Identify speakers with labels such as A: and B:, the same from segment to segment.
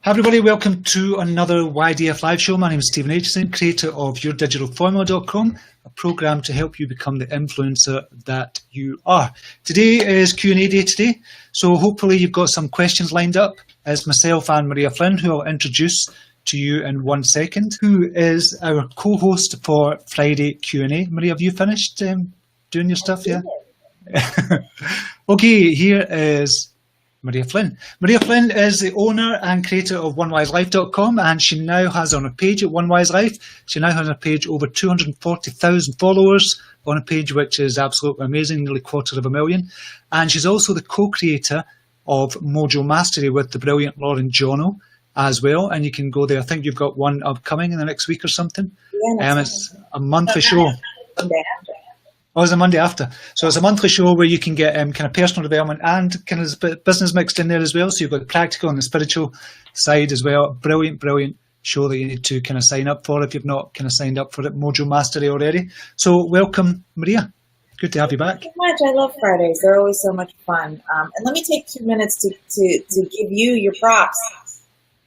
A: Hi everybody, welcome to another YDFLive show. My name is Stephen Aitchison, creator of YourDigitalFormula.com, a program to help you become the influencer that you are. Today is Q&A day today, so hopefully you've got some questions lined up. It's myself and Maria Flynn, who I'll introduce to you in 1 second, who is our co-host for Friday Q&A. Maria, have you finished doing your stuff? Yeah. Okay, here is Maria Flynn. Maria Flynn is the owner and creator of YDFLive.com, and she now has on a page at YDFLive, she now has a page over 240,000 followers on a page, which is absolutely amazing, nearly 250,000. And she's also the co-creator of Mojo Mastery with the brilliant Lauren Jono as well. And you can go there. I think you've got one upcoming in the next week or something. Yeah, it's a monthly show. Oh, it's a Monday after. So it's a monthly show where you can get kind of personal development and kind of business mixed in there as well. So you've got the practical and the spiritual side as well. Brilliant, brilliant show that you need to kind of sign up for if you've not kind of signed up for it, Mojo Mastery already. So welcome, Maria. Good to have you back.
B: Thank you so much. I love Fridays. They're always so much fun. And let me take 2 minutes to give you your props.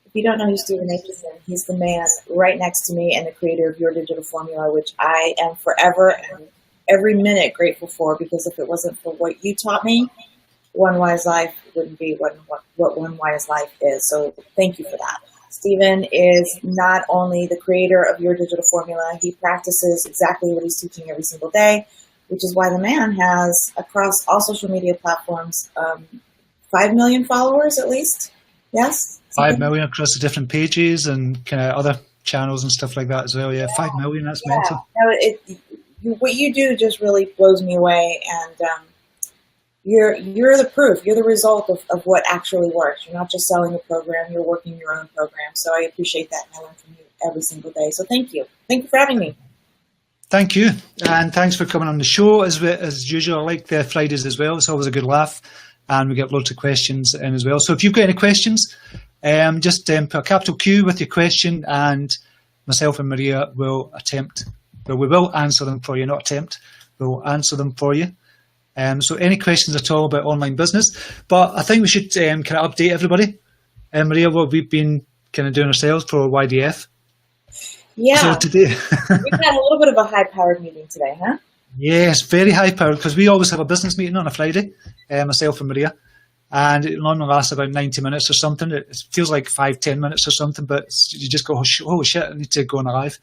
B: If you don't know who Stephen Aitchison, he's the man right next to me and the creator of Your Digital Formula, which I am forever and every minute grateful for, because if it wasn't for what you taught me, One Wise Life wouldn't be what One Wise Life is. So thank you for that. Stephen is not only the creator of Your Digital Formula, he practices exactly what he's teaching every single day, which is why the man has, across all social media platforms, 5 million followers at least. Yes?
A: 5 million across the different pages and kind of other channels and stuff like that as well. Yeah, 5 million, that's mental.
B: No, what you do just really blows me away, and you're the proof. You're the result of what actually works. You're not just selling a program, you're working your own program. So I appreciate that, and I learn from you every single day. So thank you. Thank you for having me.
A: Thank you, and thanks for coming on the show as usual. I like the Fridays as well. It's always a good laugh, and we get lots of questions in as well. So if you've got any questions, just put a capital Q with your question, and myself and Maria will attempt. But we will answer them for you, not attempt. We'll answer them for you. So any questions at all about online business. But I think we should kind of update everybody. Maria, what we've been kind of doing ourselves for YDF.
B: Yeah.
A: So today
B: we've had a little bit of a high-powered meeting today, huh?
A: Yes, very high-powered, because we always have a business meeting on a Friday, myself and Maria. And it normally lasts about 90 minutes or something. It feels like 5-10 minutes or something, but you just go, oh shit, I need to go on live.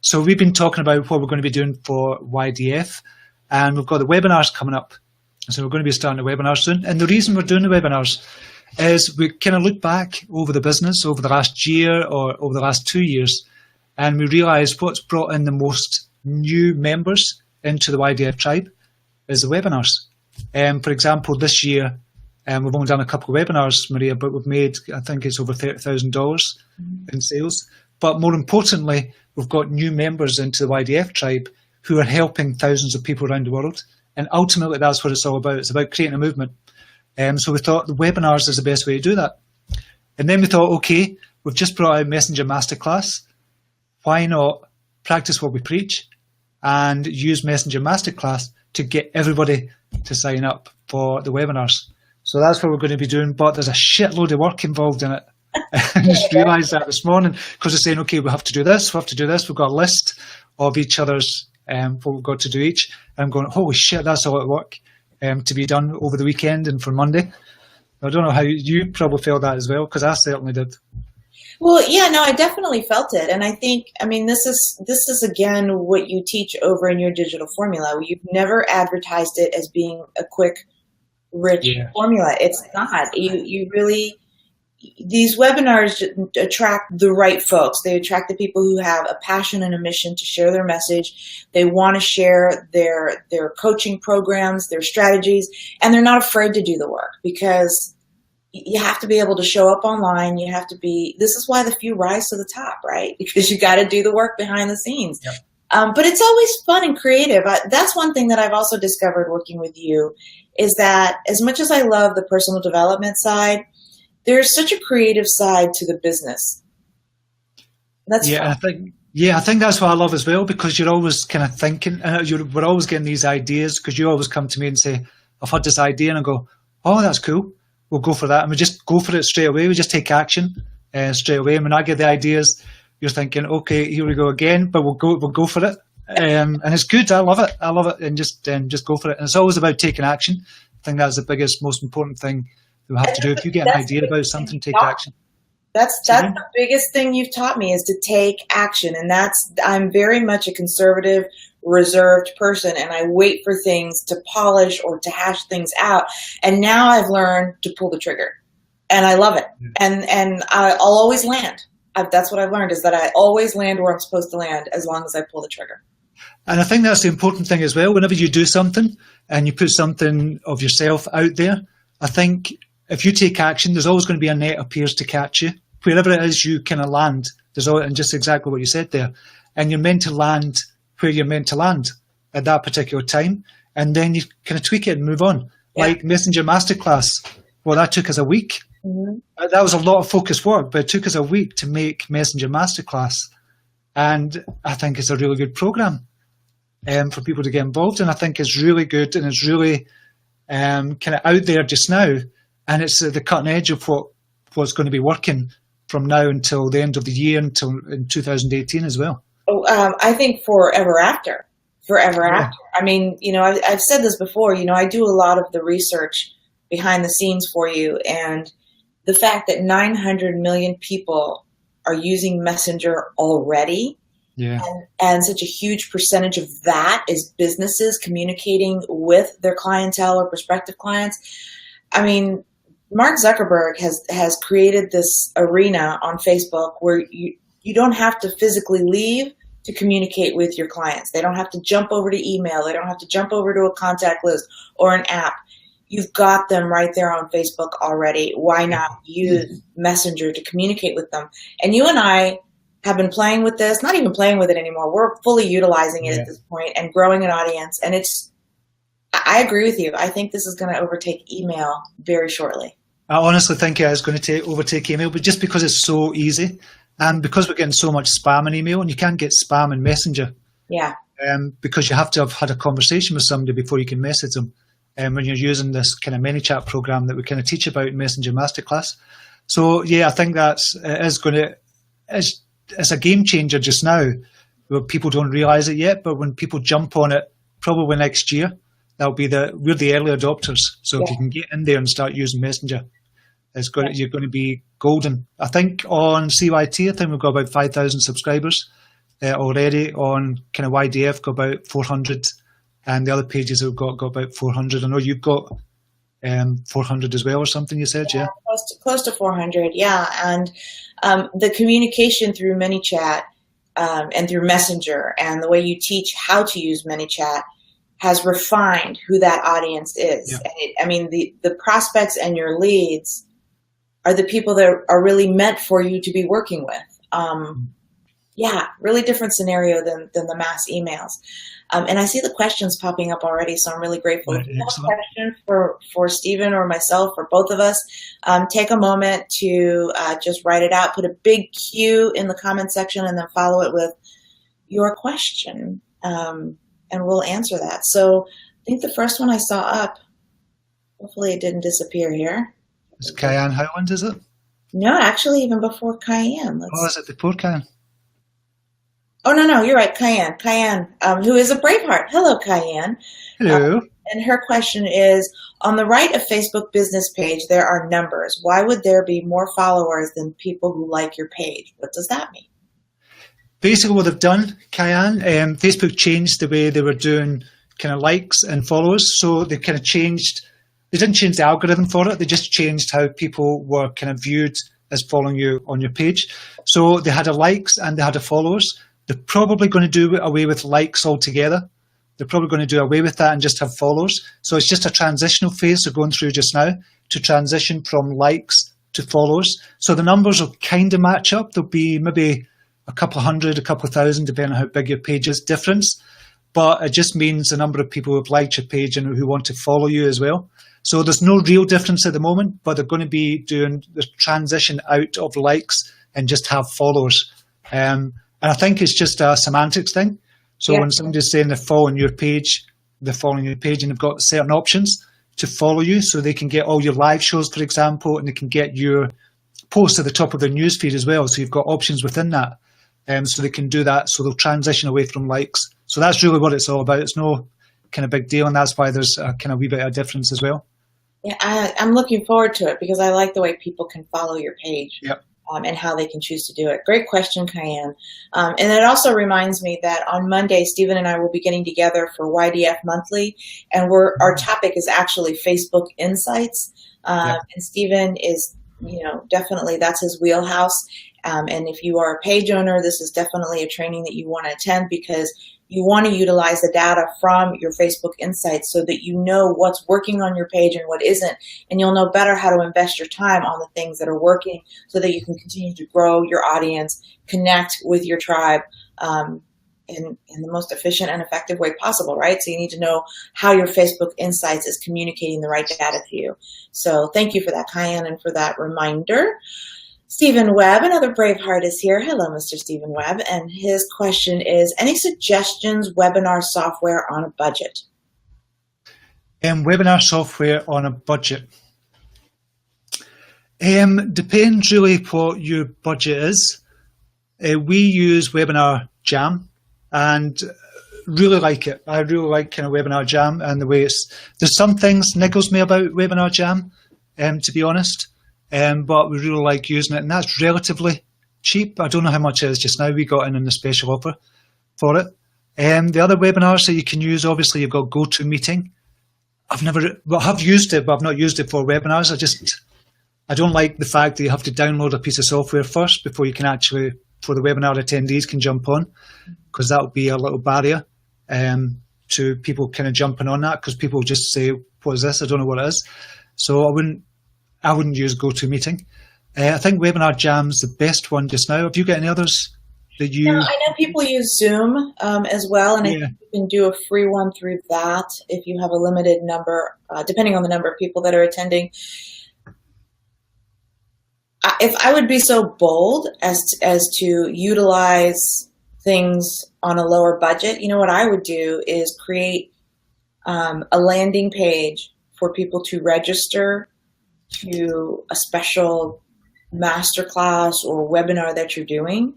A: So we've been talking about what we're going to be doing for YDF, and we've got the webinars coming up. So we're going to be starting the webinar soon. And the reason we're doing the webinars is we kind of look back over the business over the last year or over the last 2 years, and we realise what's brought in the most new members into the YDF tribe is the webinars. For example, this year, we've only done a couple of webinars, Maria, but we've made, I think it's over $30,000 in sales. But more importantly, we've got new members into the YDF tribe who are helping thousands of people around the world. And ultimately, that's what it's all about. It's about creating a movement. So we thought the webinars is the best way to do that. And then we thought, okay, we've just brought out Messenger Masterclass. Why not practice what we preach and use Messenger Masterclass to get everybody to sign up for the webinars? So that's what we're going to be doing. But there's a shitload of work involved in it. I just realised that this morning, because they're saying, okay, we have to do this, we have to do this. We've got a list of each other's what we've got to do each. And I'm going, holy shit, that's a lot of work to be done over the weekend and for Monday. I don't know how you probably felt that as well, because I certainly did.
B: Well, yeah, no, I definitely felt it. And I think, I mean, this is again what you teach over in Your Digital Formula. You've never advertised it as being a quick, rich formula. It's not. You really... These webinars attract the right folks. They attract the people who have a passion and a mission to share their message. They want to share their coaching programs, their strategies, and they're not afraid to do the work, because you have to be able to show up online. You have to be, this is why the few rise to the top, right? Because you got to do the work behind the scenes. Yep. But it's always fun and creative. That's one thing that I've also discovered working with you, is that as much as I love the personal development side, there's such a creative side to the business. That's fun.
A: I think that's what I love as well, because you're always kind of thinking, we're always getting these ideas, because you always come to me and say, I've had this idea, and I go, oh, that's cool. we'll go for that. And we just go for it straight away. We just take action straight away. And when I get the ideas, you're thinking, okay, here we go again, but we'll go for it. And it's good. I love it. And just go for it. And it's always about taking action. I think that's the biggest, most important thing we have to do. If you get an idea about something, take action.
B: That's the biggest thing you've taught me, is to take action. And I'm very much a conservative, reserved person, and I wait for things to polish or to hash things out. And now I've learned to pull the trigger, and I love it. And I'll always land. That's what I've learned, is that I always land where I'm supposed to land as long as I pull the trigger.
A: And I think that's the important thing as well. Whenever you do something and you put something of yourself out there, I think if you take action, there's always going to be a net appears to catch you. Wherever it is you kind of land, and just exactly what you said there. And you're meant to land where you're meant to land at that particular time. And then you kind of tweak it and move on. Yeah. Like Messenger Masterclass. Well, that took us a week. Mm-hmm. That was a lot of focused work, but it took us a week to make Messenger Masterclass. And I think it's a really good program for people to get involved in. I think it's really good, and it's really kind of out there just now. And it's the cutting edge of what's going to be working from now until the end of the year, until in 2018 as well.
B: I think forever after. I mean, I've said this before, I do a lot of the research behind the scenes for you. And the fact that 900 million people are using Messenger already, and such a huge percentage of that is businesses communicating with their clientele or prospective clients. I mean, Mark Zuckerberg has created this arena on Facebook where you don't have to physically leave to communicate with your clients. They don't have to jump over to email. They don't have to jump over to a contact list or an app. You've got them right there on Facebook already. Why not use Messenger to communicate with them? And you and I have been playing with this, not even playing with it anymore. We're fully utilizing it at this point and growing an audience. And I agree with you. I think this is going to overtake email very shortly.
A: I honestly think it is going to overtake email, but just because it's so easy, and because we're getting so much spam in email, and you can't get spam in Messenger. Yeah. Because you have to have had a conversation with somebody before you can message them. When you're using this kind of ManyChat program that we kind of teach about in Messenger Masterclass. So yeah, I think it's a game changer just now. Where people don't realize it yet, but when people jump on it, probably next year, we're the early adopters. So if you can get in there and start using Messenger, you're going to be golden. I think on CYT, we've got about 5,000 subscribers already. On kind of YDF, got about 400, and the other pages have got about 400. I know you've got 400 as well, or something. You said, yeah.
B: Close to 400, yeah. And the communication through ManyChat and through Messenger, and the way you teach how to use ManyChat has refined who that audience is. Yeah. And the prospects and your leads are the people that are really meant for you to be working with. Really different scenario than the mass emails. And I see the questions popping up already, so I'm really grateful. If you have a question for Stephen or myself or both of us, take a moment to just write it out, put a big Q in the comment section, and then follow it with your question. And we'll answer that. So I think the first one I saw up, hopefully it didn't disappear here.
A: Is Cayenne Howland, is it?
B: No, actually even before Cayenne.
A: Is it before Cayenne?
B: Oh, no, you're right, Cayenne. Cayenne, who is a Braveheart. Hello, Cayenne.
A: Hello.
B: And her question is, on the right of Facebook business page, there are numbers. Why would there be more followers than people who like your page? What does that mean?
A: Basically what they've done, Cayenne, Facebook changed the way they were doing kind of likes and followers. So they kind of they didn't change the algorithm for it. They just changed how people were kind of viewed as following you on your page. So they had a likes and they had a followers. They're probably going to do away with likes altogether. They're probably going to do away with that and just have followers. So it's just a transitional phase they're going through just now to transition from likes to followers. So the numbers will kind of match up. There'll be maybe a couple hundred, a couple of thousand, depending on how big your page is, difference. But it just means the number of people who have liked your page and who want to follow you as well. So there's no real difference at the moment, but they're going to be doing the transition out of likes and just have followers. And I think it's just a semantics thing. So when somebody's saying they're following your page and they've got certain options, to follow you, so they can get all your live shows, for example, and they can get your posts at the top of their news feed as well. So you've got options within that. So they can do that. So they'll transition away from likes. So that's really what it's all about. It's no kind of big deal, and that's why there's a kind of wee bit of difference as well.
B: Yeah, I'm looking forward to it because I like the way people can follow your page.
A: Yep.
B: And how they can choose to do it. Great question, Cayenne. And it also reminds me that on Monday, Stephen and I will be getting together for YDF Monthly, and our topic is actually Facebook Insights. And Stephen is, definitely that's his wheelhouse. And if you are a page owner, this is definitely a training that you want to attend because you want to utilize the data from your Facebook Insights so that you know what's working on your page and what isn't, and you'll know better how to invest your time on the things that are working so that you can continue to grow your audience, connect with your tribe in the most efficient and effective way possible, right? So you need to know how your Facebook Insights is communicating the right data to you. So thank you for that, Cayenne, and for that reminder. Stephen Webb, another Braveheart, is here. Hello, Mr. Stephen Webb. And his question is, any suggestions webinar software on a budget?
A: Webinar software on a budget. Depends really what your budget is. We use Webinar Jam and really like it. I really like kind of Webinar Jam and the way there's some things niggles me about Webinar Jam, to be honest. But we really like using it, and that's relatively cheap. I don't know how much it is just now. We got in the special offer for it. The other webinars that you can use, obviously, you've got GoToMeeting. I've used it, but I've not used it for webinars. I don't like the fact that you have to download a piece of software first before you can actually, for the webinar attendees can jump on, because that will be a little barrier to people kind of jumping on that, because people just say, what is this? I don't know what it is. So I wouldn't use GoToMeeting. I think Webinar Jam's the best one just now. Have you got any others that you...
B: I know people use Zoom as well, and I think you can do a free one through that if you have a limited number, depending on the number of people that are attending. If I would be so bold as to utilize things on a lower budget, what I would do is create a landing page for people to register to a special masterclass or webinar that you're doing.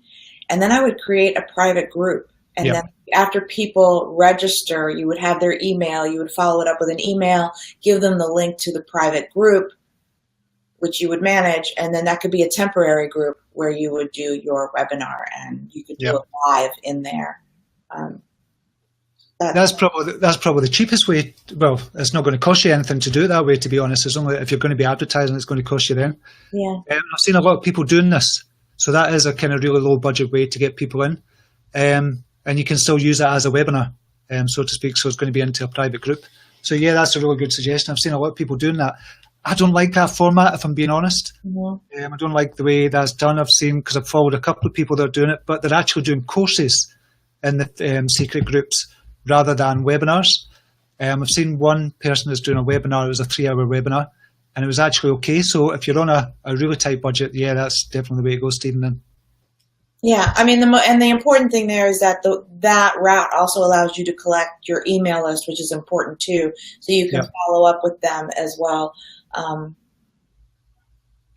B: And then I would create a private group. And then after people register, you would have their email, you would follow it up with an email, give them the link to the private group, which you would manage. And then that could be a temporary group where you would do your webinar and you could do it live in there.
A: That's probably the cheapest way. Well, it's not going to cost you anything to do it that way, to be honest. It's only if you're going to be advertising, it's going to cost you then. Yeah. I've seen a lot of people doing this. So that is a kind of really low budget way to get people in. And you can still use it as a webinar, so to speak. So it's going to be into a private group. So yeah, that's a really good suggestion. I've seen a lot of people doing that. I don't like that format, if I'm being honest. I don't like the way that's done. I've seen, because I've followed a couple of people that are doing it, but they're actually doing courses in the secret groups rather than webinars. I've seen one person that's doing a webinar. It was a 3-hour webinar, and it was actually okay. So if you're on a really tight budget, yeah, that's definitely the way to go, Stephen. Then.
B: Yeah, I mean, the important thing there is that that route also allows you to collect your email list, which is important too, so you can follow up with them as well.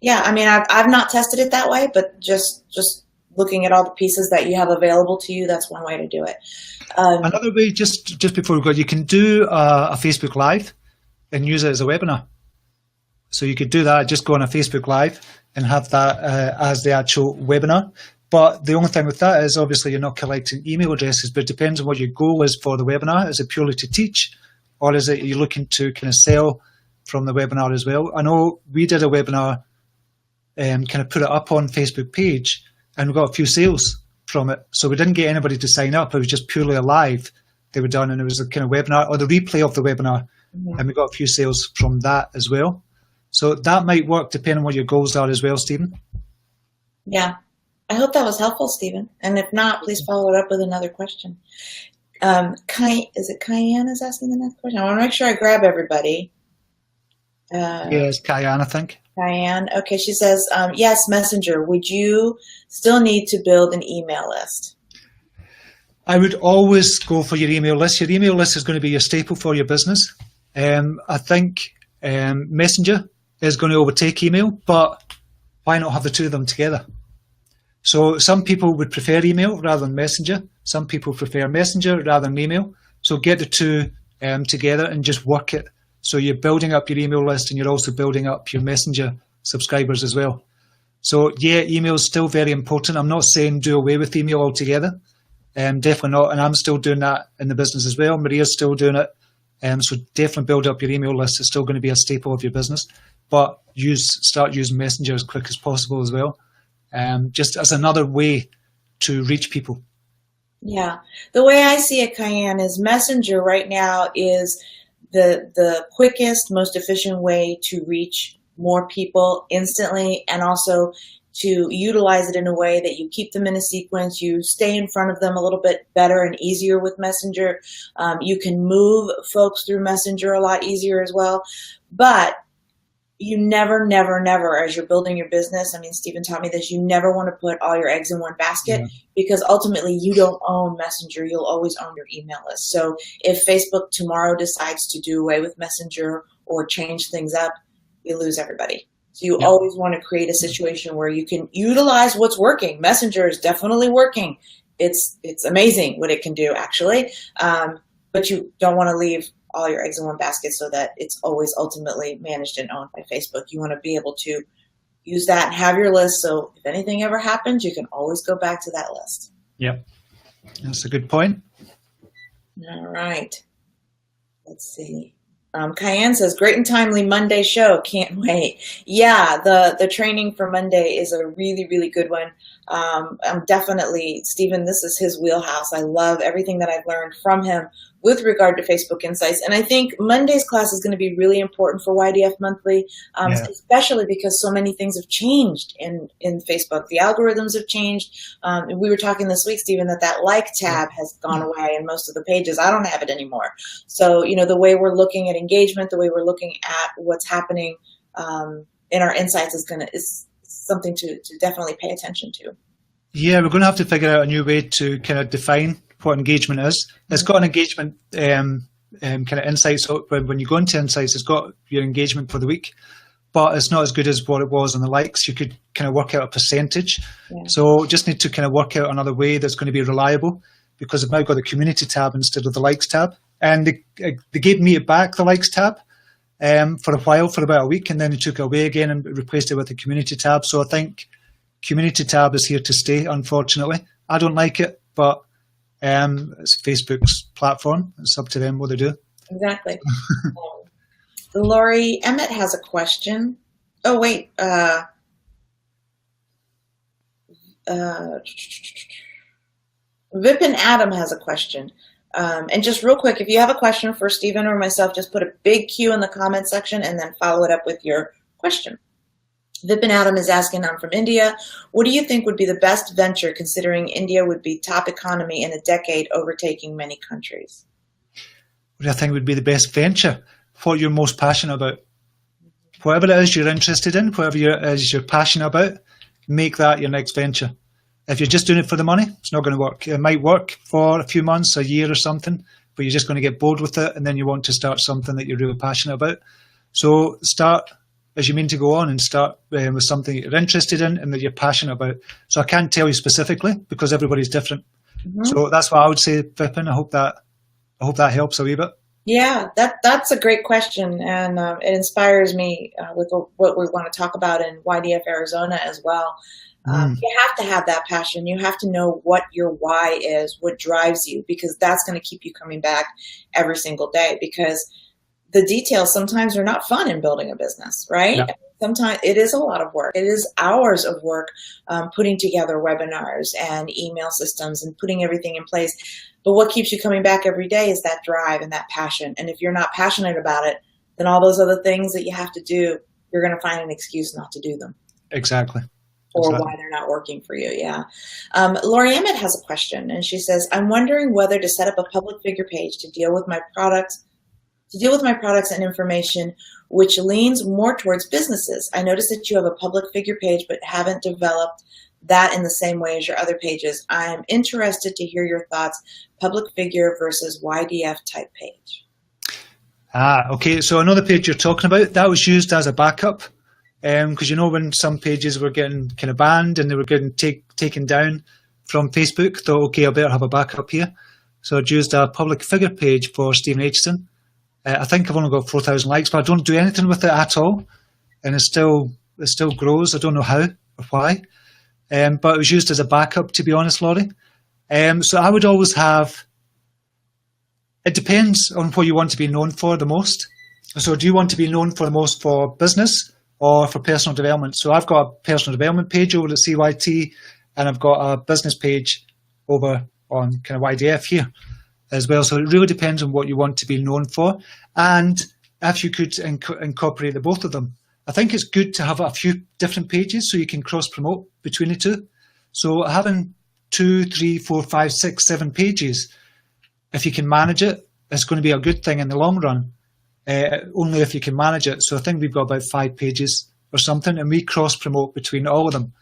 B: Yeah, I mean, I've not tested it that way, but just looking at all the pieces that you have available to you, that's one way to do it.
A: Another way, just before we go, you can do a Facebook Live and use it as a webinar. So you could do that, just go on a Facebook Live and have that as the actual webinar. But the only thing with that is obviously you're not collecting email addresses, but it depends on what your goal is for the webinar. Is it purely to teach, or is it you're looking to kind of sell from the webinar as well? I know we did a webinar, kind of put it up on Facebook page, and we got a few sales from it. So we didn't get anybody to sign up. It was just purely a live they were done, and it was a kind of webinar or the replay of the webinar, and we got a few sales from that as well. So that might work depending on what your goals are as well, Stephen. Yeah.
B: I hope that was helpful, Stephen. And if not, please follow it up with another question. Is it Cayenne is asking the next question? I want to make sure I grab everybody.
A: Yes, Cayenne, I think.
B: Cayenne. Okay, she says, yes, Messenger. Would you still need to build an email list?
A: I would always go for your email list. Your email list is going to be your staple for your business. I think Messenger is going to overtake email, but why not have the two of them together? So some people would prefer email rather than Messenger. Some people prefer Messenger rather than email. So get the two together and just work it. So you're building up your email list and you're also building up your Messenger subscribers as well. So yeah, email is still very important. I'm not saying do away with email altogether. Definitely not. And I'm still doing that in the business as well. Maria's still doing it. So definitely build up your email list. It's still going to be a staple of your business. But start using Messenger as quick as possible as well. Just as another way to reach people.
B: Yeah. The way I see it, Cayenne, is Messenger right now is the quickest, most efficient way to reach more people instantly, and also to utilize it in a way that you keep them in a sequence, you stay in front of them a little bit better and easier with Messenger. You can move folks through Messenger a lot easier as well. But you never, as you're building your business, I mean, Stephen taught me this, you never want to put all your eggs in one basket, because ultimately you don't own Messenger. You'll always own your email list. So if Facebook tomorrow decides to do away with Messenger or change things up, you lose everybody. So you always want to create a situation where you can utilize what's working. Messenger is definitely working. It's amazing what it can do, actually. But you don't want to leave all your eggs in one basket so that it's always ultimately managed and owned by Facebook. You want to be able to use that and have your list. So if anything ever happens, you can always go back to that list.
A: Yep. That's a good point.
B: All right. Let's see. Cayenne says, great and timely Monday show. Can't wait. Yeah, the training for Monday is a really, really good one. I'm definitely, Stephen, this is his wheelhouse. I love everything that I've learned from him with regard to Facebook Insights. And I think Monday's class is going to be really important for YDF Monthly, especially because so many things have changed in Facebook. The algorithms have changed. We were talking this week, Stephen, that like tab has gone away in most of the pages. I don't have it anymore. So, the way we're looking at engagement, the way we're looking at what's happening in our insights is something to definitely pay attention to. Yeah,
A: we're going to have to figure out a new way to kind of define what engagement is. It's got an engagement kind of insights. So when you go into insights, it's got your engagement for the week, but it's not as good as what it was on the likes. You could kind of work out a percentage. Yeah. So just need to kind of work out another way that's going to be reliable, because I've now got the community tab instead of the likes tab. And they gave me back the likes tab for a while, for about a week, and then they took it away again and replaced it with the community tab. So I think community tab is here to stay, unfortunately. I don't like it, but it's Facebook's platform. It's up to them what they do.
B: Exactly. Laurie Emmett has a question. Oh, wait. Vipin Adam has a question. And just real quick, if you have a question for Stephen or myself, just put a big Q in the comment section and then follow it up with your question. Vipin Adam is asking, I'm from India. What do you think would be the best venture, considering India would be top economy in a decade, overtaking many countries?
A: What do I think would be the best venture? What you're most passionate about. Whatever it is you're interested in, whatever it is you're passionate about, make that your next venture. If you're just doing it for the money, it's not going to work. It might work for a few months, a year or something, but you're just going to get bored with it, and then you want to start something that you're really passionate about. So start as you mean to go on, and start with something that you're interested in and that you're passionate about. So I can't tell you specifically because everybody's different. Mm-hmm. So that's what I would say, Vipin. I hope that helps a wee bit.
B: Yeah, that's a great question, and it inspires me with what we want to talk about in YDF Arizona as well. You have to have that passion. You have to know what your why is, what drives you, because that's going to keep you coming back every single day, because the details sometimes are not fun in building a business, right? Yeah. Sometimes it is a lot of work. It is hours of work putting together webinars and email systems and putting everything in place. But what keeps you coming back every day is that drive and that passion. And if you're not passionate about it, then all those other things that you have to do, you're going to find an excuse not to do them.
A: Exactly.
B: Or why they're not working for you, yeah. Laurie Emmett has a question, and she says, I'm wondering whether to set up a public figure page to deal with my products and information, which leans more towards businesses. I noticed that you have a public figure page, but haven't developed that in the same way as your other pages. I am interested to hear your thoughts, public figure versus YDF type page.
A: Okay. So another page you're talking about, that was used as a backup. Because when some pages were getting kind of banned and they were getting taken down from Facebook, thought, okay, I better have a backup here. So I'd used a public figure page for Stephen Aitchison. I think I've only got 4,000 likes, but I don't do anything with it at all. And it still grows. I don't know how or why. But it was used as a backup, to be honest, Laurie. So I would always have, it depends on what you want to be known for the most. So do you want to be known for the most for business or for personal development? So I've got a personal development page over at CYT, and I've got a business page over on kind of YDF here as well. So it really depends on what you want to be known for, and if you could incorporate the both of them. I think it's good to have a few different pages so you can cross-promote between the two. So having 2, 3, 4, 5, 6, 7 pages, if you can manage it, it's going to be a good thing in the long run. Only if you can manage it. So I think we've got about 5 pages or something, and we cross-promote between all of them.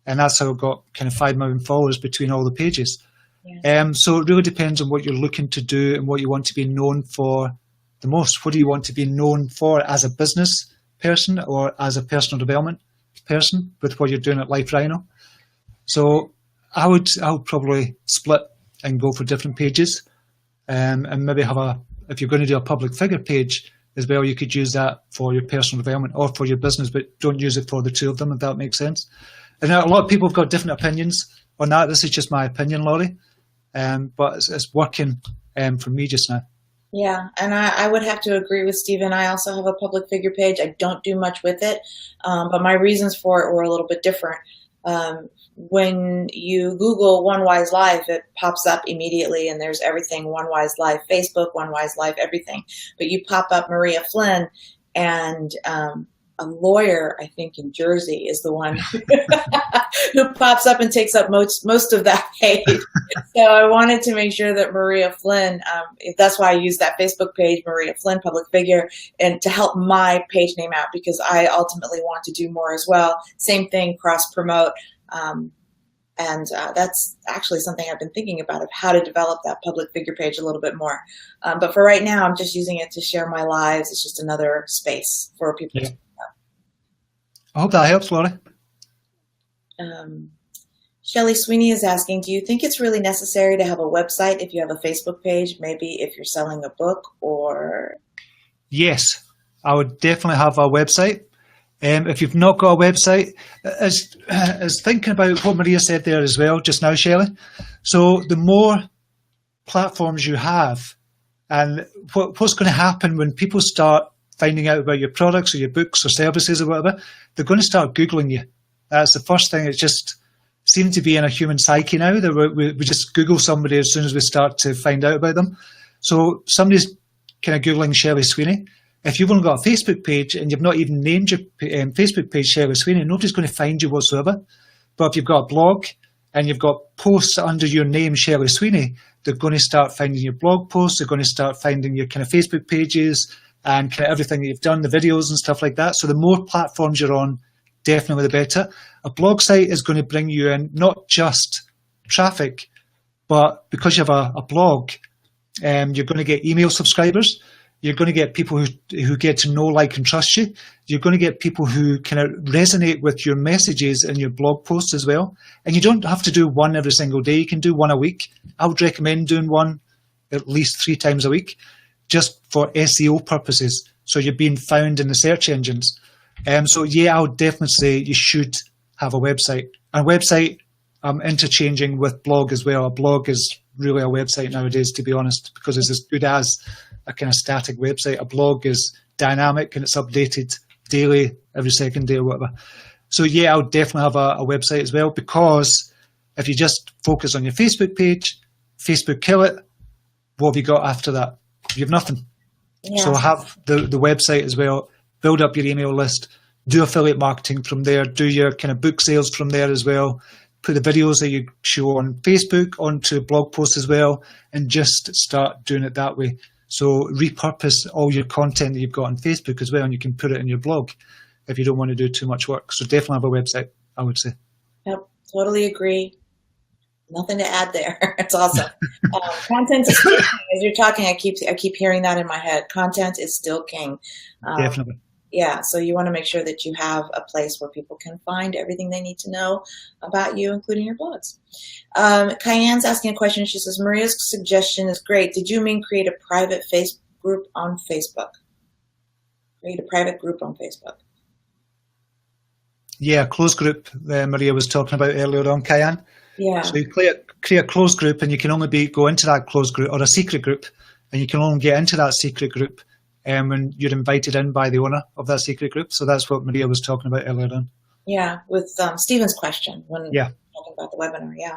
A: And that's how we've got kind of 5 million followers between all the pages. Yeah. So it really depends on what you're looking to do and what you want to be known for the most. What do you want to be known for as a business person or as a personal development person with what you're doing at Life Rhino? So I would probably split and go for different pages, and maybe have if you're going to do a public figure page as well, you could use that for your personal development or for your business, but don't use it for the two of them, if that makes sense. And a lot of people have got different opinions on that. This is just my opinion, Laurie, but it's working for me just now.
B: Yeah, and I would have to agree with Stephen. I also have a public figure page. I don't do much with it, but my reasons for it were a little bit different. When you Google YDFLive, it pops up immediately, and there's everything YDFLive, Facebook, YDFLive, everything. But you pop up Maria Flynn, and a lawyer, I think in Jersey, is the one who pops up and takes up most of that page. So I wanted to make sure that Maria Flynn, that's why I use that Facebook page, Maria Flynn, public figure, and to help my page name out, because I ultimately want to do more as well. Same thing, cross promote. And that's actually something I've been thinking about, of how to develop that public figure page a little bit more. But for right now, I'm just using it to share my lives. It's just another space for people to.
A: I hope that helps, Laurie.
B: Shelley Sweeney is asking, do you think it's really necessary to have a website if you have a Facebook page, maybe if you're selling a book or?
A: Yes, I would definitely have a website. If you've not got a website, as thinking about what Maria said there as well just now, Shelley. So the more platforms you have, and what's going to happen when people start finding out about your products or your books or services or whatever, they're going to start Googling you. That's the first thing. It just seems to be in a human psyche now that we just Google somebody as soon as we start to find out about them. So somebody's kind of Googling Shelley Sweeney. If you've only got a Facebook page and you've not even named your Facebook page Shelley Sweeney, nobody's going to find you whatsoever. But if you've got a blog and you've got posts under your name, Shelley Sweeney, they're going to start finding your blog posts. They're going to start finding your kind of Facebook pages and kind of everything that you've done, the videos and stuff like that. So the more platforms you're on, definitely the better. A blog site is going to bring you in not just traffic, but because you have a blog, you're going to get email subscribers. You're going to get people who get to know, like, and trust you. You're going to get people who kind of resonate with your messages and your blog posts as well. And you don't have to do one every single day. You can do one a week. I would recommend doing one at least 3 times a week, just for SEO purposes. So you're being found in the search engines. So yeah, I would definitely say you should have a website. And a website, I'm interchanging with blog as well. A blog is really a website nowadays, to be honest, because it's as good as a kind of static website. A blog is dynamic and it's updated daily, every second day or whatever. So yeah, I would definitely have a website as well, because if you just focus on your Facebook page, Facebook kill it, what have you got after that? You have nothing. Yeah. So have the website as well, build up your email list, do affiliate marketing from there, do your kind of book sales from there as well, put the videos that you show on Facebook onto blog posts as well, and just start doing it that way. So repurpose all your content that you've got on Facebook as well, and you can put it in your blog if you don't want to do too much work. So definitely have a website, I would say.
B: Yep, totally agree. Nothing to add there. It's awesome. Content is still king. As you're talking, I keep hearing that in my head. Content is still king.
A: Definitely.
B: Yeah, so you want to make sure that you have a place where people can find everything they need to know about you, including your blogs. Cayenne's asking a question. She says, Maria's suggestion is great. Did you mean create a private group on Facebook? Create a private group on Facebook.
A: Yeah, closed group Maria was talking about earlier on, Cayenne.
B: Yeah.
A: So you create a closed group, and you can only go into that closed group, or a secret group, and you can only get into that secret group when you're invited in by the owner of that secret group. So that's what Maria was talking about earlier on.
B: Yeah, with Stephen's question when talking about the webinar. Yeah.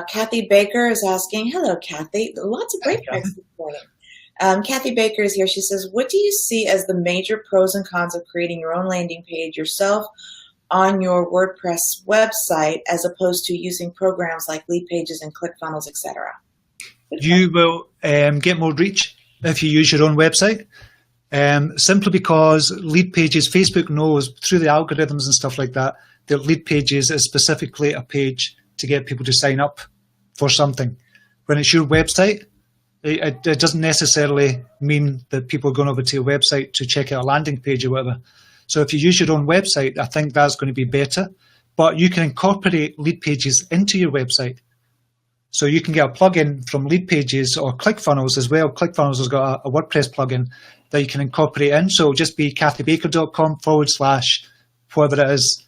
B: Kathy Baker is asking, hello, Kathy. Lots of breakouts this morning. Kathy Baker is here. She says, what do you see as the major pros and cons of creating your own landing page yourself on your WordPress website as opposed to using programs like Lead Pages and ClickFunnels, etc.?
A: You will get more reach if you use your own website, simply because Lead Pages, Facebook knows through the algorithms and stuff like that, that Lead Pages is specifically a page to get people to sign up for something. When it's your website, it doesn't necessarily mean that people are going over to your website to check out a landing page or whatever. So if you use your own website, I think that's going to be better. But you can incorporate Lead Pages into your website. So you can get a plugin from Lead Pages or ClickFunnels as well. ClickFunnels has got a WordPress plugin that you can incorporate in. So it'll just be kathybaker.com/whatever it is.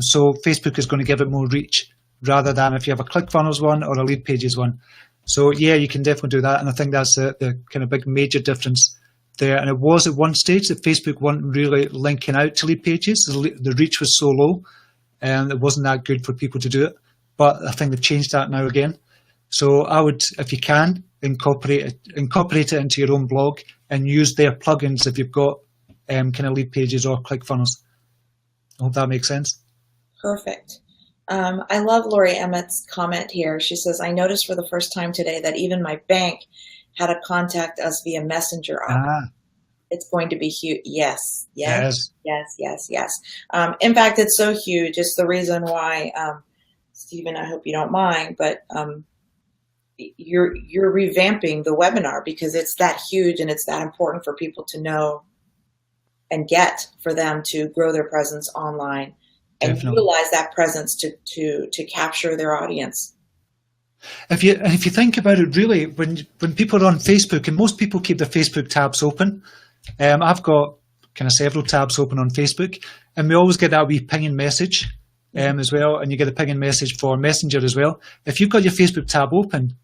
A: So Facebook is going to give it more reach rather than if you have a ClickFunnels one or a Lead Pages one. So yeah, you can definitely do that. And I think that's the kind of big major difference there. And it was at one stage that Facebook wasn't really linking out to Lead Pages. The reach was so low and it wasn't that good for people to do it. But I think they've changed that now again. So I would, if you can, incorporate it into your own blog and use their plugins if you've got kind of Lead Pages or ClickFunnels. I hope that makes sense.
B: Perfect. I love Lori Emmett's comment here. She says, I noticed for the first time today that even my bank had to contact us via Messenger. It's going to be huge. Yes. In fact, it's so huge. It's the reason why, Stephen, I hope you don't mind, but you're revamping the webinar because it's that huge and it's that important for people to know and get for them to grow their presence online and utilize that presence to capture their audience.
A: If you think about it, really, when people are on Facebook, and most people keep their Facebook tabs open, I've got kind of several tabs open on Facebook, and we always get that wee pinging message as well, and you get a pinging message for Messenger as well. If you've got your Facebook tab open,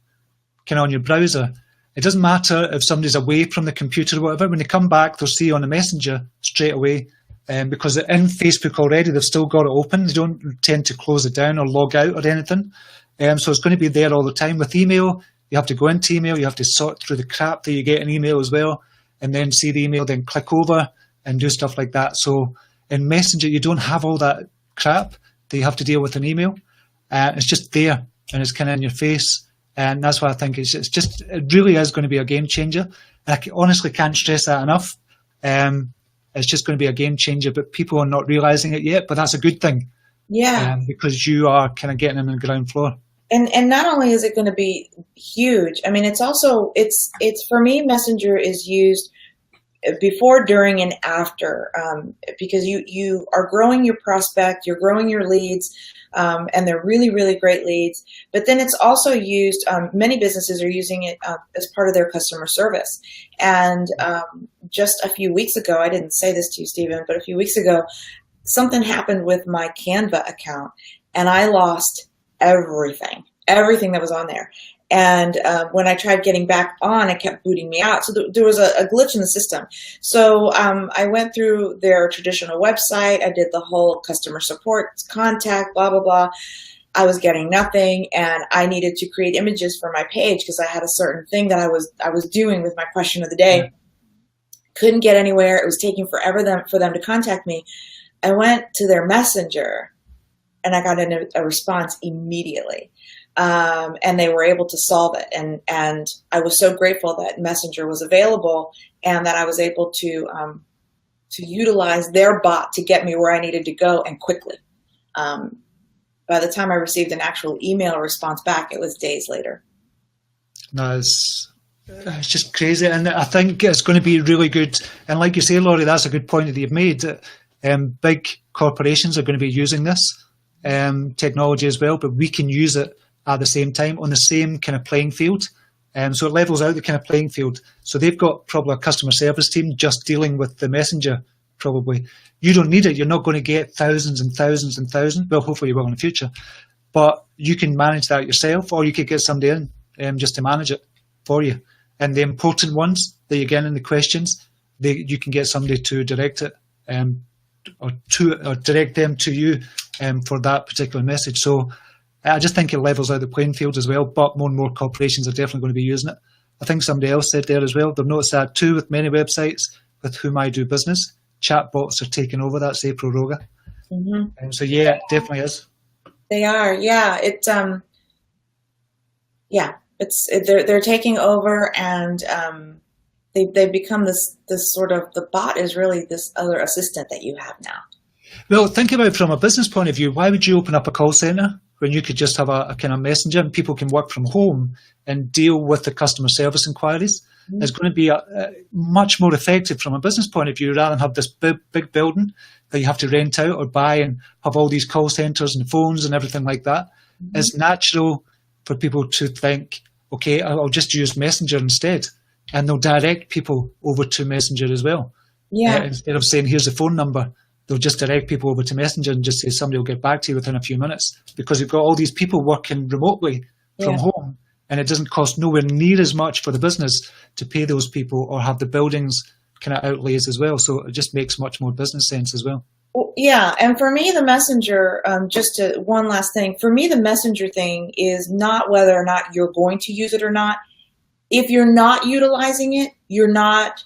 A: kind of on your browser, it doesn't matter if somebody's away from the computer or whatever. When they come back, they'll see on the Messenger straight away. Because in Facebook already, they've still got it open. They don't tend to close it down or log out or anything. So it's going to be there all the time. With email, you have to go into email. You have to sort through the crap that you get in email as well, and then see the email, then click over and do stuff like that. So in Messenger, you don't have all that crap that you have to deal with in email. It's just there, and it's kind of in your face. And that's why I think it really is going to be a game changer. And I honestly can't stress that enough. It's just going to be a game changer, but people are not realizing it yet. But that's a good thing, because you are kind of getting in the ground floor.
B: And not only is it going to be huge, I mean, it's also it's for me, Messenger is used before, during, and after, because you are growing your prospect, you're growing your leads, and they're really, really great leads. But then it's also used, many businesses are using it as part of their customer service. And just a few weeks ago, I didn't say this to you, Stephen, but a few weeks ago, something happened with my Canva account, and I lost everything that was on there. And when I tried getting back on, it kept booting me out. So there was a glitch in the system. So I went through their traditional website. I did the whole customer support contact, blah, blah, blah. I was getting nothing, and I needed to create images for my page because I had a certain thing that I was doing with my question of the day. Yeah. Couldn't get anywhere. It was taking forever for them to contact me. I went to their Messenger, and I got a response immediately. And they were able to solve it. And I was so grateful that Messenger was available and that I was able to utilize their bot to get me where I needed to go and quickly. by the time I received an actual email response back, it was days later.
A: No, it's just crazy. And I think it's going to be really good. And like you say, Laurie, that's a good point that you've made. Big corporations are going to be using this technology as well, but we can use it at the same time on the same kind of playing field. So it levels out the kind of playing field. So they've got probably a customer service team just dealing with the messenger, probably. You don't need it. You're not going to get thousands and thousands and thousands. Well, hopefully you will in the future. But you can manage that yourself, or you could get somebody in just to manage it for you. And the important ones that you get in the questions, you can get somebody to direct it or direct them to you for that particular message. So I just think it levels out the playing field as well, but more and more corporations are definitely going to be using it. I think somebody else said there as well, they've noticed that too with many websites with whom I do business. Chatbots are taking over that Sapro Roga. Mm-hmm. So yeah, it definitely is.
B: They are, yeah. They're taking over, and they've become this sort of, the bot is really this other assistant that you have now.
A: Well, think about it from a business point of view. Why would you open up a call center when you could just have a kind of messenger and people can work from home and deal with the customer service inquiries? Mm-hmm. It's going to be much more effective from a business point of view rather than have this big building that you have to rent out or buy and have all these call centers and phones and everything like that. Mm-hmm. It's natural for people to think, okay, I'll just use Messenger instead. And they'll direct people over to Messenger as well. Yeah. Instead of saying, here's the phone number, they'll just direct people over to Messenger and just say somebody will get back to you within a few minutes, because you've got all these people working remotely from home, and it doesn't cost nowhere near as much for the business to pay those people or have the buildings kind of outlays as well. So it just makes much more business sense as well.
B: Well, yeah, and for me, the Messenger, one last thing, for me, the Messenger thing is not whether or not you're going to use it or not. If you're not utilizing it, you're not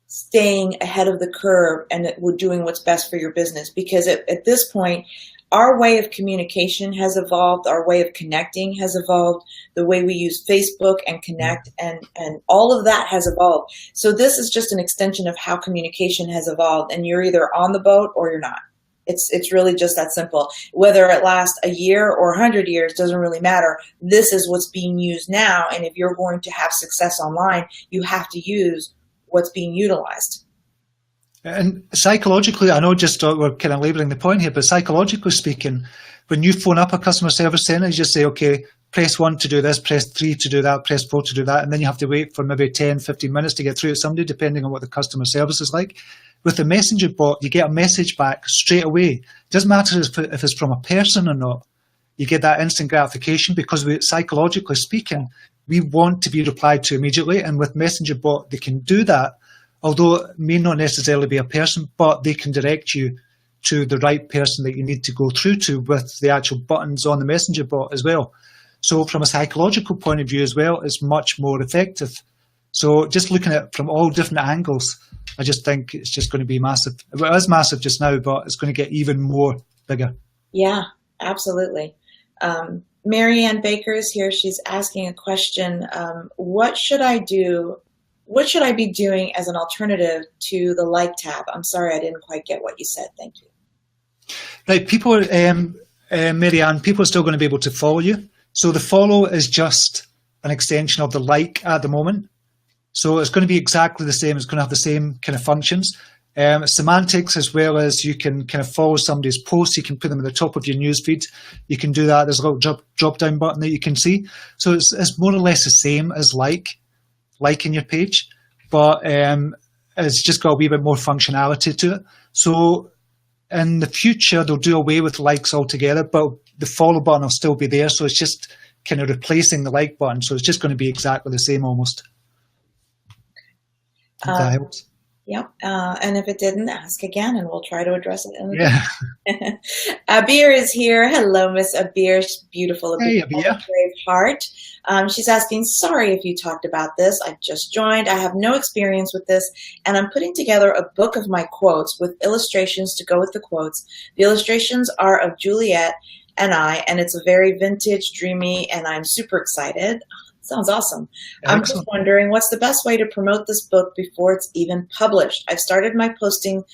B: staying ahead of the curve and we're doing what's best for your business. Because at this point, our way of communication has evolved. Our way of connecting has evolved. The way we use Facebook and connect and all of that has evolved. So this is just an extension of how communication has evolved, and you're either on the boat or you're not. It's really just that simple. Whether it lasts a year or 100 years doesn't really matter. This is what's being used now. And if you're going to have success online, you have to use what's being utilized.
A: And psychologically, I know we're kind of labeling the point here, but psychologically speaking, when you phone up a customer service center, you just say, okay, press 1 to do this, press 3 to do that, press 4 to do that. And then you have to wait for maybe 10, 15 minutes to get through to somebody, depending on what the customer service is like. With the Messenger bot, you get a message back straight away. It doesn't matter if it's from a person or not. You get that instant gratification because psychologically speaking, we want to be replied to immediately. And with Messenger bot, they can do that, although it may not necessarily be a person, but they can direct you to the right person that you need to go through to with the actual buttons on the Messenger bot as well. So from a psychological point of view as well, it's much more effective. So just looking at it from all different angles, I just think it's just going to be massive. Well, it is massive just now, but it's going to get even more bigger.
B: Yeah, absolutely. Marianne Baker is here. She's asking a question. What should I do? What should I be doing as an alternative to the like tab? I'm sorry, I didn't quite get what you said. Thank you.
A: Right, people, Marianne, people are still going to be able to follow you. So the follow is just an extension of the like at the moment. So it's going to be exactly the same. It's going to have the same kind of functions. Semantics, as well as you can kind of follow somebody's posts. You can put them at the top of your newsfeed. You can do that. There's a little drop-down button that you can see. So it's more or less the same as liking your page, but it's just got a wee bit more functionality to it. So in the future, they'll do away with likes altogether, but the follow button will still be there. So it's just kind of replacing the like button. So it's just going to be exactly the same almost. If that helps.
B: Yep. And if it didn't, ask again and we'll try to address it. Abir is here. Hello, Miss Abir. She's beautiful.
A: Hey, Abir.
B: Brave heart. She's asking, sorry if you talked about this. I've just joined. I have no experience with this. And I'm putting together a book of my quotes with illustrations to go with the quotes. The illustrations are of Juliet and I, and it's a very vintage, dreamy, and I'm super excited. Sounds awesome.
A: Excellent.
B: I'm just wondering, what's the best way to promote this book before it's even published? I started by posting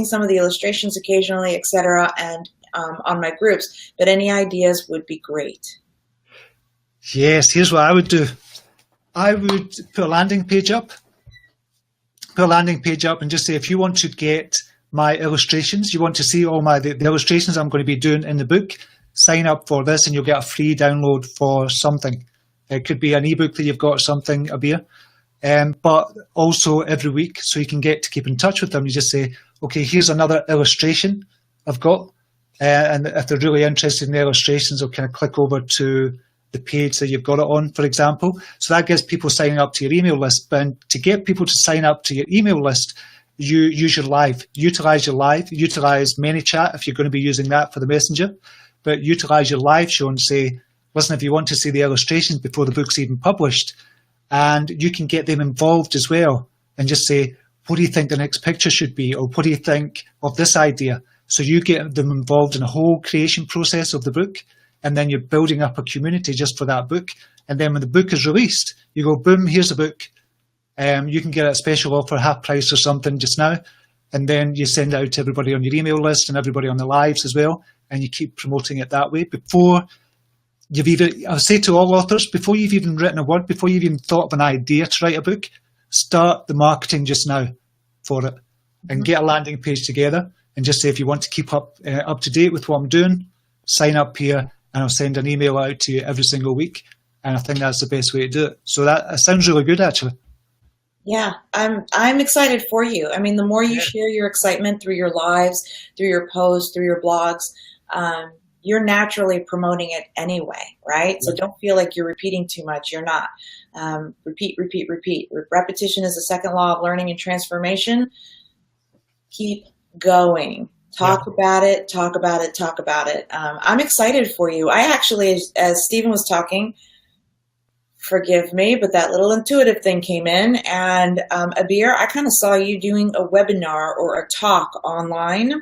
B: some of the illustrations occasionally, etc., and on my groups, but any ideas would be great.
A: Yes, here's what I would do. I would put a landing page up. Put a landing page up and just say, if you want to get my illustrations, you want to see all the illustrations I'm going to be doing in the book, sign up for this and you'll get a free download for something. It could be an ebook that you've got or something, a beer. But also every week, so you can get to keep in touch with them. You just say, okay, here's another illustration I've got. And if they're really interested in the illustrations, they'll kind of click over to the page that you've got it on, for example. So that gets people signing up to your email list. But to get people to sign up to your email list, you use your live. Utilize your live. Utilize ManyChat if you're going to be using that for the messenger. But utilize your live show and say, listen, if you want to see the illustrations before the book's even published, and you can get them involved as well and just say, what do you think the next picture should be? Or what do you think of this idea? So you get them involved in the whole creation process of the book. And then you're building up a community just for that book. And then when the book is released, you go, boom, here's a book. You can get a special offer, half price or something just now. And then you send it out to everybody on your email list and everybody on the lives as well. And you keep promoting it that way. Before you've even, I'll say to all authors, before you've even written a word, before you've even thought of an idea to write a book, start the marketing just now for it. And get a landing page together and just say, if you want to keep up to date with what I'm doing, sign up here. And I'll send an email out to you every single week. And I think that's the best way to do it. So that sounds really good, actually.
B: Yeah, I'm excited for you. I mean, the more you share your excitement through your lives, through your posts, through your blogs, you're naturally promoting it anyway, right? So don't feel like you're repeating too much. You're not. Repeat, repeat, repeat. Repetition is the second law of learning and transformation. Keep going. Talk about it, talk about it, talk about it. I'm excited for you. I actually, as Stephen was talking, forgive me, but that little intuitive thing came in. And Abir, I kind of saw you doing a webinar or a talk online.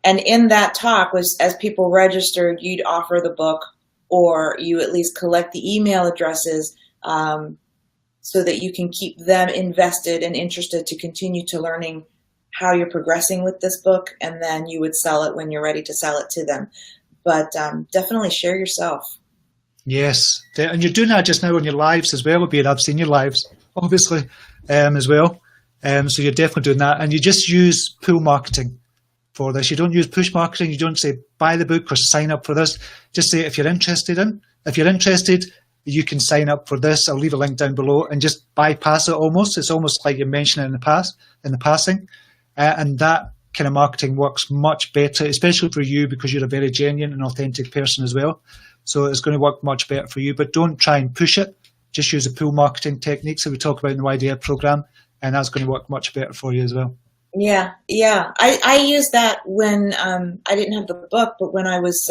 B: And in that talk was, as people registered, you'd offer the book, or you at least collect the email addresses so that you can keep them invested and interested to continue to learning how you're progressing with this book, and then you would sell it when you're ready to sell it to them. But definitely share yourself.
A: Yes, and you're doing that just now on your lives as well, albeit I've seen your lives, obviously, as well. So you're definitely doing that. And you just use pull marketing for this. You don't use push marketing. You don't say, buy the book or sign up for this. Just say, if you're interested, you can sign up for this. I'll leave a link down below, and just bypass it almost. It's almost like you're mentioning in the passing. And that kind of marketing works much better, especially for you, because you're a very genuine and authentic person as well. So it's going to work much better for you. But don't try and push it. Just use the pull marketing techniques that we talk about in the YDF program, and that's going to work much better for you as well.
B: Yeah. I used that when I didn't have the book, but when I was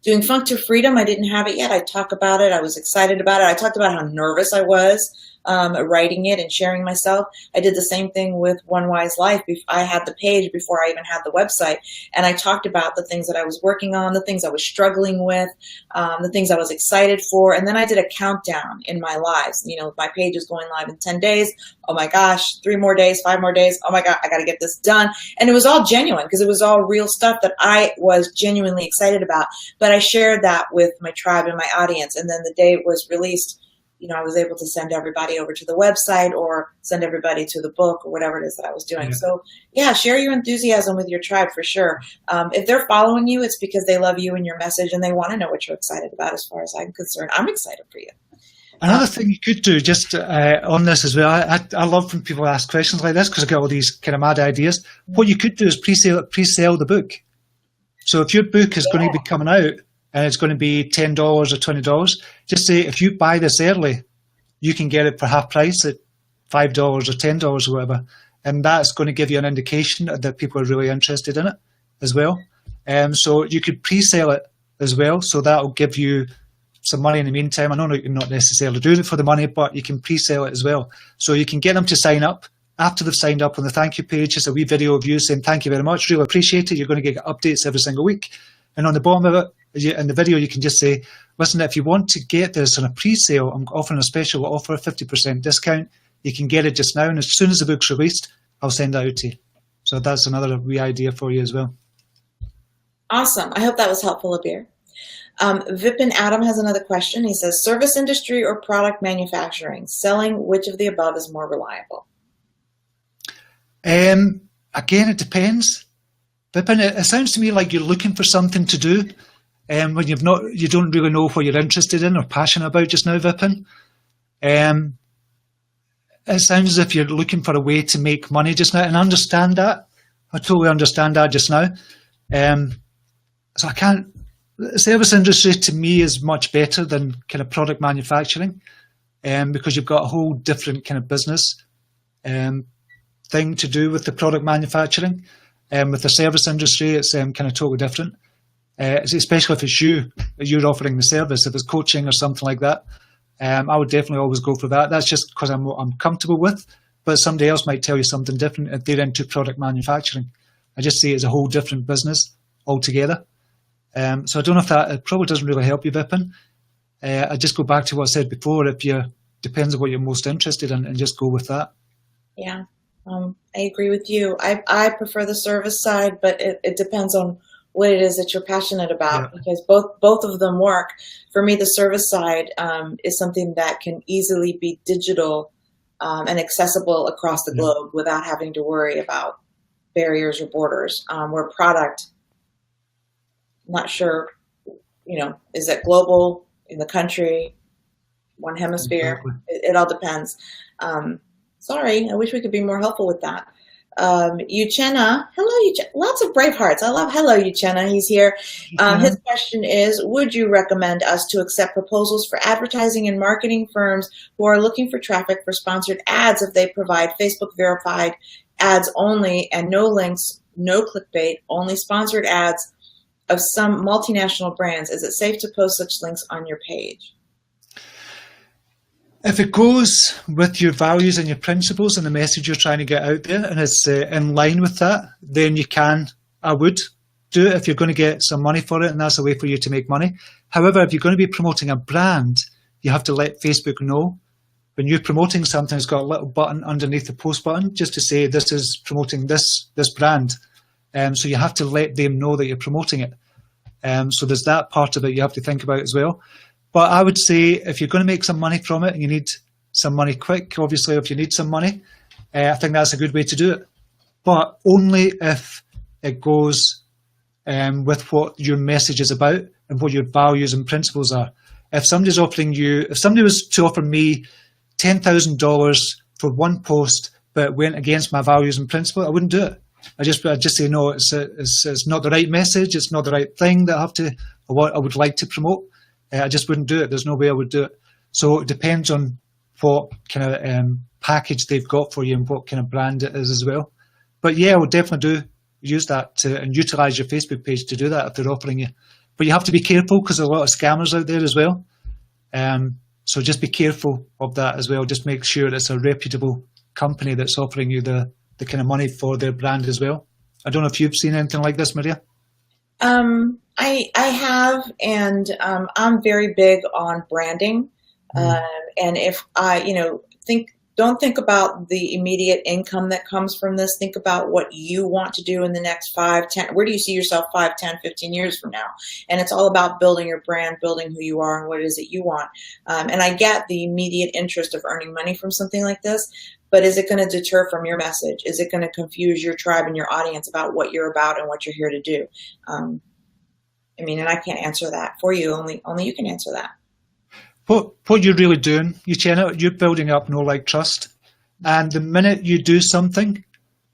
B: doing Funk to Freedom, I didn't have it yet. I talked about it. I was excited about it. I talked about how nervous I was writing it and sharing myself. I did the same thing with One Wise Life. I had the page before I even had the website, and I talked about the things that I was working on, the things I was struggling with, the things I was excited for, and then I did a countdown in my lives. You know, my page is going live in 10 days. Oh my gosh, 3 more days, 5 more days. Oh my God, I got to get this done. And it was all genuine because it was all real stuff that I was genuinely excited about. But I shared that with my tribe and my audience. And then the day it was released, you know, I was able to send everybody over to the website or send everybody to the book or whatever it is that I was doing. So yeah, share your enthusiasm with your tribe for sure. If they're following you, it's because they love you and your message and they want to know what you're excited about. As far as I'm concerned, I'm excited for you.
A: Another thing you could do just on this as well, I love when people ask questions like this because I get all these kind of mad ideas. What you could do is pre-sale the book. So if your book is going to be coming out and it's going to be $10 or $20, just say, if you buy this early, you can get it for half price at $5 or $10 or whatever. And that's going to give you an indication that people are really interested in it as well. So you could pre-sale it as well. So that'll give you some money in the meantime. I know you're not necessarily doing it for the money, but you can pre-sale it as well. So you can get them to sign up. After they've signed up on the thank you page, just a wee video of you saying, thank you very much, really appreciate it. You're going to get updates every single week. And on the bottom of it, in the video, you can just say, listen, if you want to get this on a pre-sale, I'm offering a special offer, 50% discount. You can get it just now. And as soon as the book's released, I'll send it out to you. So that's another wee idea for you as well.
B: Awesome. I hope that was helpful, Abir. Vipin Adam has another question. He says, service industry or product manufacturing? Selling, which of the above is more reliable?
A: Again, it depends. Vipin, it sounds to me like you're looking for something to do when you don't really know what you're interested in or passionate about just now, Vipin. It sounds as if you're looking for a way to make money just now, and I understand that. I totally understand that just now. So I can't. The service industry to me is much better than kind of product manufacturing, because you've got a whole different kind of business thing to do with the product manufacturing. With the service industry, it's kind of totally different. Especially if it's you're offering the service. If it's coaching or something like that, I would definitely always go for that. That's just because I'm comfortable with. But somebody else might tell you something different if they're into product manufacturing. I just see it as a whole different business altogether. So I don't know if it probably doesn't really help you, Vipin. I just go back to what I said before. Depends on what you're most interested in, and just go with that.
B: Yeah, I agree with you. I prefer the service side, but it depends on what it is that you're passionate about, because both of them work. For me, the service side is something that can easily be digital and accessible across the globe without having to worry about barriers or borders. Where product, not sure, is it global, in the country, one hemisphere?
A: Exactly.
B: It all depends. Sorry, I wish we could be more helpful with that. Uchenna, hello, Uchenna. Lots of brave hearts. I love hello, Uchenna. He's here. His question is, would you recommend us to accept proposals for advertising and marketing firms who are looking for traffic for sponsored ads if they provide Facebook verified ads only and no links, no clickbait, only sponsored ads of some multinational brands? Is it safe to post such links on your page?
A: If it goes with your values and your principles and the message you're trying to get out there, and it's in line with that, then I would do it if you're going to get some money for it, and that's a way for you to make money. However, if you're going to be promoting a brand, you have to let Facebook know. When you're promoting something, it's got a little button underneath the post button just to say this is promoting this brand. So you have to let them know that you're promoting it. So there's that part of it you have to think about as well. But I would say if you're going to make some money from it and you need some money quick, obviously if you need some money, I think that's a good way to do it. But only if it goes with what your message is about and what your values and principles are. If somebody was to offer me $10,000 for one post but went against my values and principles, I wouldn't do it. I'd just say no. It's not the right message. It's not the right thing that I would like to promote. I just wouldn't do it. There's no way I would do it. So it depends on what kind of package they've got for you and what kind of brand it is as well. But yeah, I would definitely use that and utilize your Facebook page to do that if they're offering you. But you have to be careful because there's a lot of scammers out there as well. So just be careful of that as well. Just make sure it's a reputable company that's offering you the kind of money for their brand as well. I don't know if you've seen anything like this, Maria.
B: I have, and I'm very big on branding. And if don't think about the immediate income that comes from this. Think about what you want to do in the next 5, 10, where do you see yourself 5, 10, 15 years from now? And it's all about building your brand, building who you are and what it is that you want. And I get the immediate interest of earning money from something like this, but is it going to deter from your message? Is it going to confuse your tribe and your audience about what you're about and what you're here to do? And I can't answer that for you. Only you can answer that.
A: What you're really doing, you're building up know, like, trust. And the minute you do something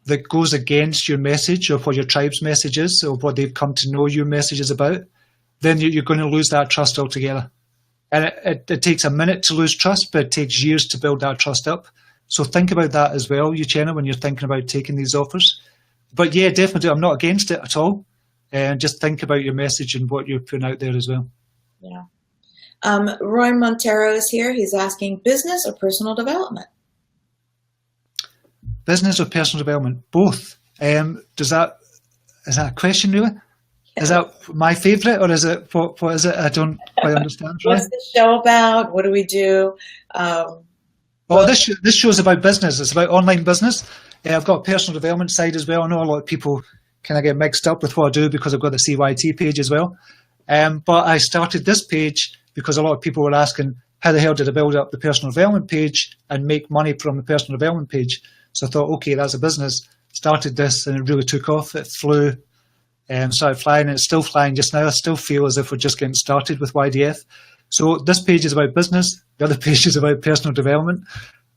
A: that goes against your message or what your tribe's message is or what they've come to know your message is about, then you're going to lose that trust altogether. And it takes a minute to lose trust, but it takes years to build that trust up. So think about that as well, Uchenna, when you're thinking about taking these offers. But yeah, definitely, I'm not against it at all. And just think about your message and what you're putting out there as well.
B: Yeah. Roy Montero is here. He's asking, business or personal development?
A: Business or personal development? Both. Is that a question, really? Is that my favourite, or is it what is it? I don't quite understand.
B: What's the show about? What do we do?
A: This show's about business. It's about online business. I've got a personal development side as well. I know a lot of people kind of get mixed up with what I do because I've got the CYT page as well. But I started this page because a lot of people were asking, how the hell did I build up the personal development page and make money from the personal development page? So I thought, okay, that's a business. Started this and it really took off. It flew, started flying, and it's still flying just now. I still feel as if we're just getting started with YDF. So this page is about business. The other page is about personal development.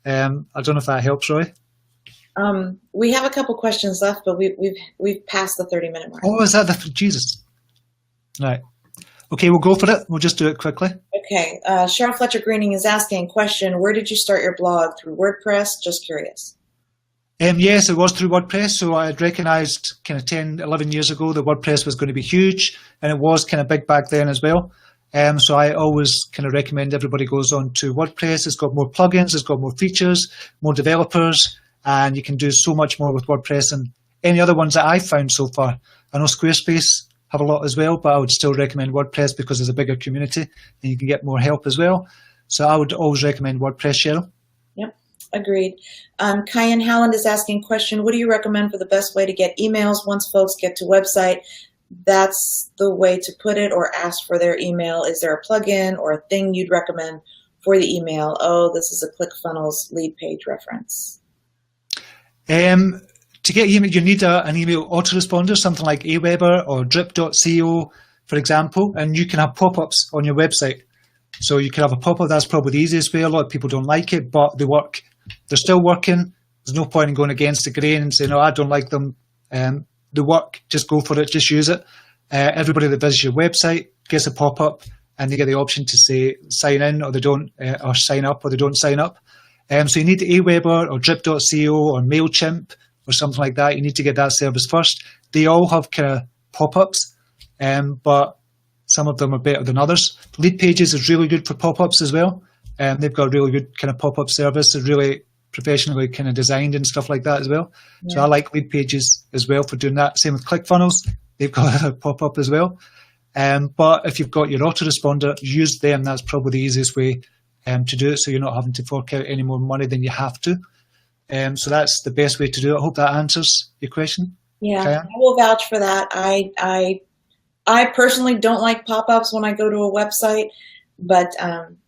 A: I don't know if that helps, Roy.
B: We have a couple questions left, but we've passed the 30-minute mark.
A: Oh, is that Jesus? Right. Okay, we'll go for it. We'll just do it quickly.
B: Okay. Cheryl Fletcher Greening is asking, question, where did you start your blog? Through WordPress? Just curious.
A: Yes, it was through WordPress. So I had recognised kind of 10, 11 years ago that WordPress was going to be huge, and it was kind of big back then as well. So I always kind of recommend everybody goes on to WordPress. It's got more plugins, it's got more features, more developers, and you can do so much more with WordPress than any other ones that I've found so far. I know Squarespace have a lot as well, but I would still recommend WordPress because there's a bigger community and you can get more help as well. So I would always recommend WordPress, Cheryl.
B: Yep, agreed. Kyan Howland is asking question, what do you recommend for the best way to get emails once folks get to website? That's the way to put it, or ask for their email. Is there a plugin or a thing you'd recommend for the email? Oh, this is a ClickFunnels lead page reference.
A: To get email, you need an email autoresponder, something like Aweber or drip.co, for example, and you can have pop-ups on your website. So you can have a pop-up. That's probably the easiest way. A lot of people don't like it, but they work. They're still working. There's no point in going against the grain and saying, no, I don't like them. They work. Just go for it. Just use it. Everybody that visits your website gets a pop-up, and they get the option to say sign in, or they don't, or sign up, or they don't sign up. So you need Aweber or drip.co or MailChimp or something like that. You need to get that service first. They all have kind of pop-ups, but some of them are better than others. Lead Pages is really good for pop-ups as well. They've got a really good kind of pop-up service. They're really professionally kind of designed and stuff like that as well. Yeah. So I like Lead Pages as well for doing that. Same with ClickFunnels. They've got a pop-up as well. But if you've got your autoresponder, use them. That's probably the easiest way to do it, so you're not having to fork out any more money than you have to. So that's the best way to do it. I hope that answers your question.
B: Yeah, Kaya? I will vouch for that. I personally don't like pop-ups when I go to a website, but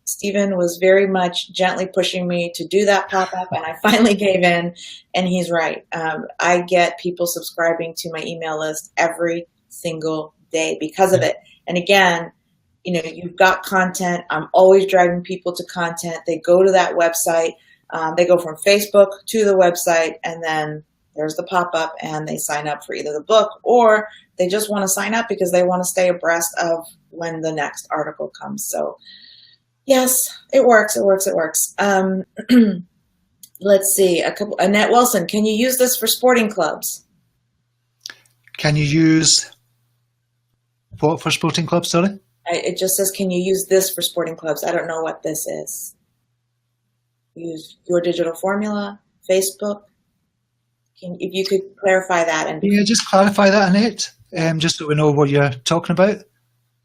B: Stephen was very much gently pushing me to do that pop-up, and I finally gave in, and he's right. I get people subscribing to my email list every single day because of it. And again, you know, you've got content. I'm always driving people to content. They go to that website. They go from Facebook to the website, and then there's the pop-up, and they sign up for either the book, or they just want to sign up because they want to stay abreast of when the next article comes. So yes, it works. It works. It works. Let's see. Annette Wilson, can you use this for sporting clubs?
A: Can you use what for sporting clubs? Sorry.
B: It just says, can you use this for sporting clubs? I don't know what this is. Use your digital formula, Facebook. If you could clarify that.
A: Yeah, just clarify that, Annette, just so we know what you're talking about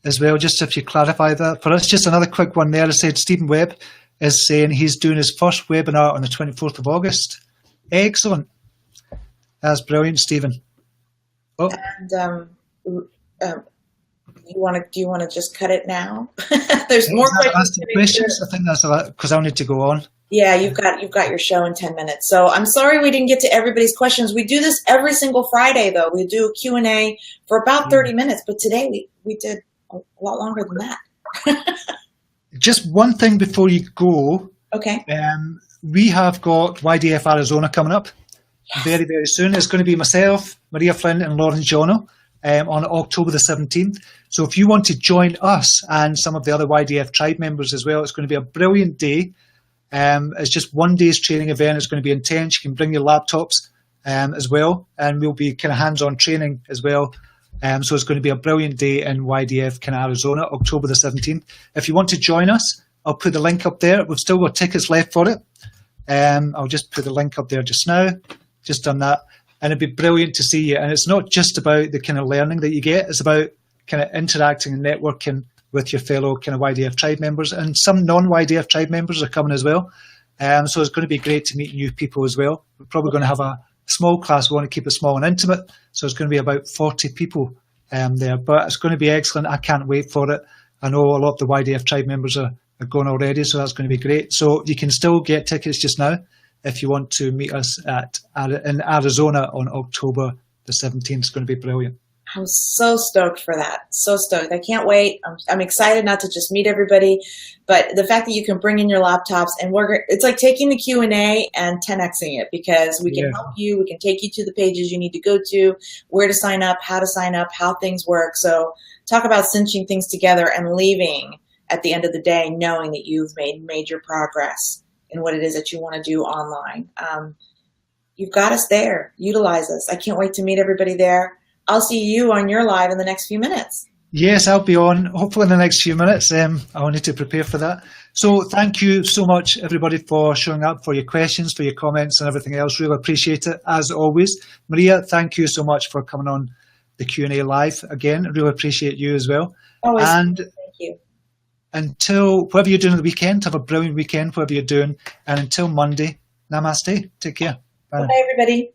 A: as well. Just if you clarify that for us. Just another quick one there. I said Stephen Webb is saying he's doing his first webinar on the 24th of August. Excellent. That's brilliant, Stephen. Oh.
B: And do you want to just cut it now? There's more
A: questions. I think that's a lot because I'll need to go on.
B: Yeah, you've got your show in 10 minutes. So I'm sorry we didn't get to everybody's questions. We do this every single Friday, though. We do a Q&A for about 30 minutes, but today we did a lot longer than that.
A: Just one thing before you go.
B: Okay.
A: We have got YDF Arizona coming up very, very soon. It's going to be myself, Maria Flynn, and Lauren Jono on October the 17th. So if you want to join us and some of the other YDF tribe members as well, it's going to be a brilliant day. It's just one day's training event. It's going to be intense. You can bring your laptops as well, and we'll be kind of hands-on training as well. So it's going to be a brilliant day in YDF kind of Arizona, October the 17th. If you want to join us, I'll put the link up there. We've still got tickets left for it. I'll just put the link up there just now. Just done that. And it'd be brilliant to see you. And it's not just about the kind of learning that you get. It's about kind of interacting and networking with your fellow kind of YDF tribe members. And some non-YDF tribe members are coming as well. So it's going to be great to meet new people as well. We're probably going to have small class. We want to keep it small and intimate. So it's going to be about 40 people there. But it's going to be excellent. I can't wait for it. I know a lot of the YDF tribe members are going already, so that's going to be great. So you can still get tickets just now if you want to meet us in Arizona on October the 17th. It's going to be brilliant.
B: I'm so stoked for that. So stoked. I can't wait. I'm excited not to just meet everybody, but the fact that you can bring in your laptops and it's like taking the Q&A and 10xing it, because we can help you. We can take you to the pages you need to go to, where to sign up, how things work. So talk about cinching things together and leaving at the end of the day knowing that you've made major progress in what it is that you want to do online. You've got us there. Utilize us. I can't wait to meet everybody there. I'll see you on your live in the next few minutes.
A: Yes, I'll be on hopefully in the next few minutes. I'll need to prepare for that. So thank you so much, everybody, for showing up, for your questions, for your comments and everything else. Really appreciate it, as always. Maria, thank you so much for coming on the Q&A live again. Really appreciate you as well.
B: Always.
A: And
B: thank you.
A: Until whatever you're doing on the weekend, have a brilliant weekend, whatever you're doing. And until Monday, namaste. Take care.
B: Bye, everybody.